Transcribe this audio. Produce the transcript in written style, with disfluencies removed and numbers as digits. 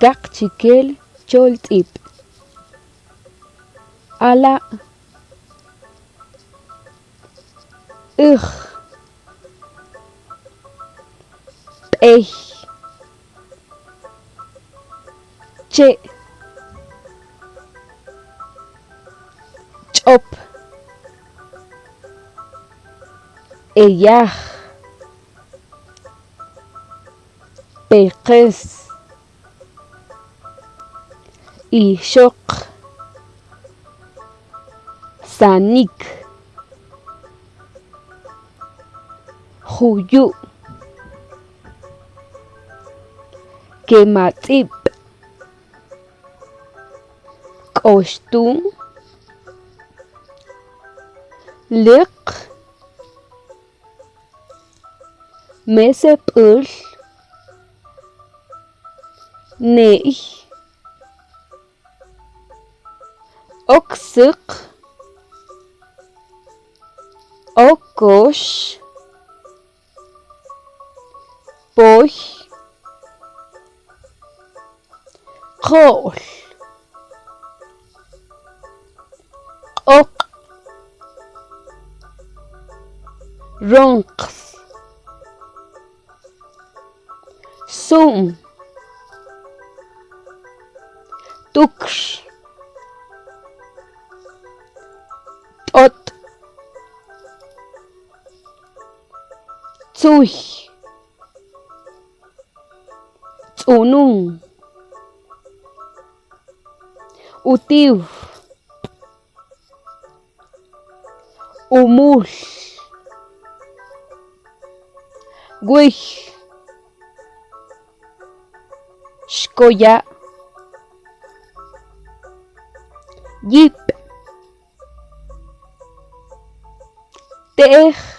Kaqchikel cholt'ip. Ala p'ey che ch'op eyaj peqes ixoq sanik juyu' kematz'ip k'oxtun liq mesep'äl ne'y oksaq okox poy q'o'l q'oq ronqs sum tukx t'ot tzuy tz'unun utiw umul wij xkoya' yip' te'ej